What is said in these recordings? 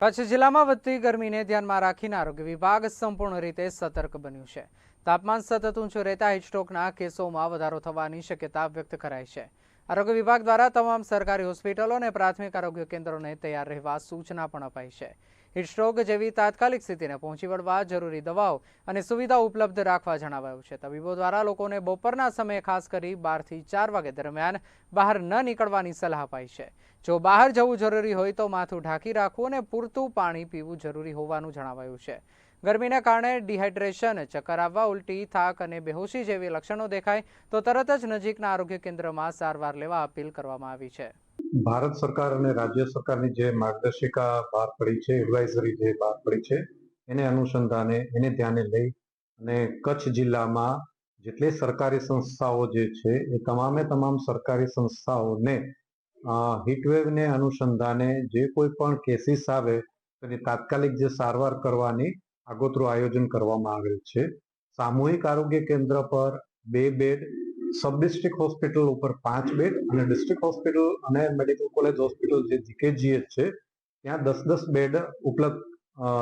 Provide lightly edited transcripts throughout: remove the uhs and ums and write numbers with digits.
કચ્છ જિલ્લામાં વધતી ગરમીને ધ્યાનમાં રાખીને આરોગ્ય વિભાગ સંપૂર્ણ રીતે સતર્ક બન્યું છે। તાપમાન સતત ઊંચું રહેતા હીટસ્ટ્રોકના કેસોમાં વધારો થવાની શક્યતા વ્યક્ત કરાઈ છે। આરોગ્ય વિભાગ દ્વારા તમામ સરકારી હોસ્પિટલો અને પ્રાથમિક આરોગ્ય કેન્દ્રોને તૈયાર રહેવા સૂચના પણ અપાઈ છે। હીટસ્ટ્રોક જેવી તાત્કાલિક સ્થિતિને પહોંચી વળવા જરૂરી દવાઓ અને સુવિધાઓ ઉપલબ્ધ રાખવા જણાવાયું છે। તબીબો દ્વારા લોકોને બપોરના સમયે ખાસ કરી 12 થી 4 વાગ્યા દરમિયાન બહાર ન નીકળવાની સલાહ અપાઈ છે। જો બહાર જવું જરૂરી હોય તો માથું ઢાંકી રાખવું અને પૂરતું પાણી પીવું જરૂરી હોવાનું જણાવાયું છે। ગરમીના કારણે ડિહાઇડ્રેશન, ચક્કર આવવા, ઉલટી, થાક અને બેહોશી જેવી લક્ષણો દેખાય તો તરત જ નજીકના આરોગ્ય કેન્દ્રમાં સારવાર લેવા અપીલ કરવામાં આવી છે। ભારત સરકાર અને રાજ્ય સરકારની જે માર્ગદર્શિકા બહાર પડી છે, એડવાઇઝરી જે બહાર પડી છે, એને અનુસંધાને એને ધ્યાને લઈ અને કચ્છ જિલ્લામાં જેટલી સરકારી સંસ્થાઓ જે છે એ તમામે તમામ સરકારી સંસ્થાઓને હીટવેવને અનુસંધાને જે કોઈ પણ કેસીસ આવે તેની તાત્કાલિક જે સારવાર કરવાની આગોતરું આયોજન કરવામાં આવેલ છે। સામૂહિક આરોગ્ય કેન્દ્ર પર 2 બેડ, સબ ડિસ્ટ્રિક્ટ હોસ્પિટલ ઉપર 5 બેડ અને ડિસ્ટ્રિક્ટ હોસ્પિટલ અને મેડિકલ કોલેજ હોસ્પિટલ જે જીકેજીએચ છે ત્યાં 10-10 બેડ ઉપલબ્ધ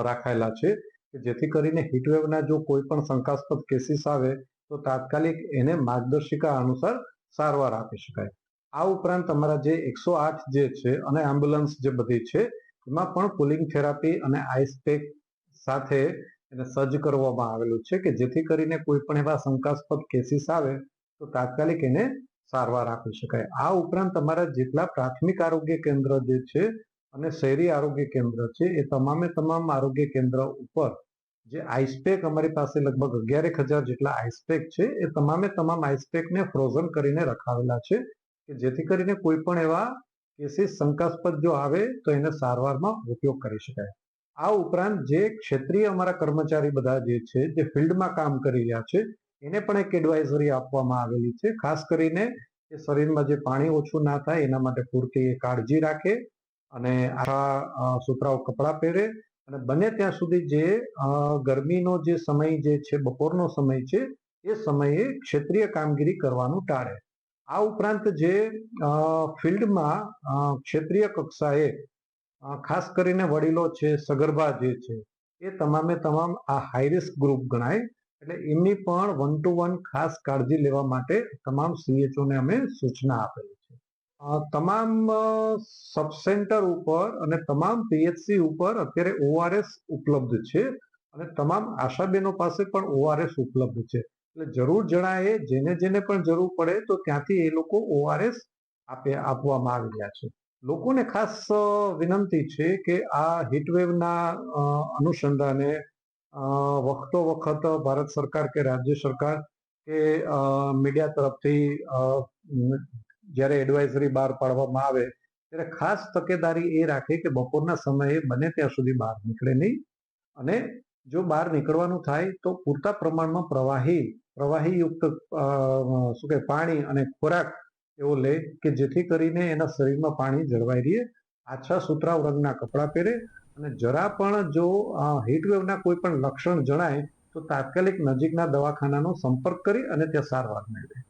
રાખાયેલા છે કે જેથી કરીને હીટવેવના જો કોઈ પણ શંકાસ્પદ કેસીસ આવે તો તાત્કાલિક એને માર્ગદર્શિકા અનુસાર સારવાર આપી શકાય। આ ઉપરાંત અમારા જે 108 જે છે અને એમ્બ્યુલન્સ જે બધી છે એમાં પણ કુલિંગ થેરાપી અને આઈસ પેક સાથે એને સજ્જ કરવામાં આવેલું છે કે જેથી કરીને કોઈ પણ એવા શંકાસ્પદ કેસીસ આવે તો તાત્કાલિક એને સારવાર આપી શકાય। આ ઉપરાંત અમારા જેટલા પ્રાથમિક આરોગ્ય કેન્દ્ર જે છે અને શહેરી આરોગ્ય કેન્દ્ર છે એ તમામે તમામ આરોગ્ય કેન્દ્ર ઉપર જે આઈસપેક અમારી પાસે લગભગ 11,000 જેટલા આઈસપેક છે એ તમામે તમામ આઈસપેકને ફ્રોઝન કરીને રખાવેલા છે કે જેથી કરીને કોઈ પણ એવા કેસીસ શંકાસ્પદ જો આવે તો એને સારવારમાં ઉપયોગ કરી શકાય। આ ઉપરાંત જે ક્ષેત્રીય અમારા કર્મચારી બધા જે છે જે ફિલ્ડમાં કામ કરી રહ્યા છે એને પણ એક એડવાઇઝરી આપવામાં આવેલી છે, ખાસ કરીને કે શરીરમાં જે પાણી ઓછું ના થાય એના માટે પૂરતી કાળજી રાખે અને આછા સુતરાઉ કપડાં પહેરે અને બને ત્યાં સુધી જે ગરમીનો જે સમય જે છે બપોરનો સમય છે એ સમયે ક્ષેત્રીય કામગીરી કરવાનું ટાળે। આ ઉપરાંત જે ફિલ્ડમાં ક્ષેત્રીય કક્ષાએ ખાસ કરીને વડીલો છે, સગર્ભા જે છે એ તમામે તમામ આ હાઈ રિસ્ક ગ્રુપ ગણાય એટલે એમની પણ 1 to 1 ખાસ કાળજી લેવા માટે તમામ સીએચઓને અમે સૂચના આપેલી છે। તમામ સબ સેન્ટર ઉપર અને તમામ પીએચસી ઉપર અત્યારે ઓઆરએસ ઉપલબ્ધ છે અને તમામ આશાબેનો પાસે પણ ઓઆરએસ ઉપલબ્ધ છે એટલે જરૂર જણાય જેને જેને પણ જરૂર પડે તો ત્યાંથી એ લોકો ઓઆરએસ આપવામાં આવી રહ્યા છે। લોકોને ખાસ વિનંતી છે કે આ હીટવેવના અનુસંધાને વખતો વખત ભારત સરકાર કે રાજ્ય સરકાર કે મીડિયા તરફથી જ્યારે એડવાઇઝરી બહાર પાડવામાં આવે ત્યારે ખાસ તકેદારી એ રાખે કે બપોરના સમયે બને ત્યાં સુધી બહાર નીકળે નહીં અને જો બહાર નીકળવાનું થાય તો પૂરતા પ્રમાણમાં પ્રવાહીયુક્ત પાણી અને ખોરાક એવો લે કે જેથી કરીને એના શરીરમાં પાણી જળવાઈ રહે, આછા સુતરાઉ રંગના કપડાં પહેરે અને જરા પણ જો હીટવેવના કોઈ પણ લક્ષણ જણાય તો તાત્કાલિક નજીકના દવાખાનાનો સંપર્ક કરી અને ત્યાં સારવાર મેળવે।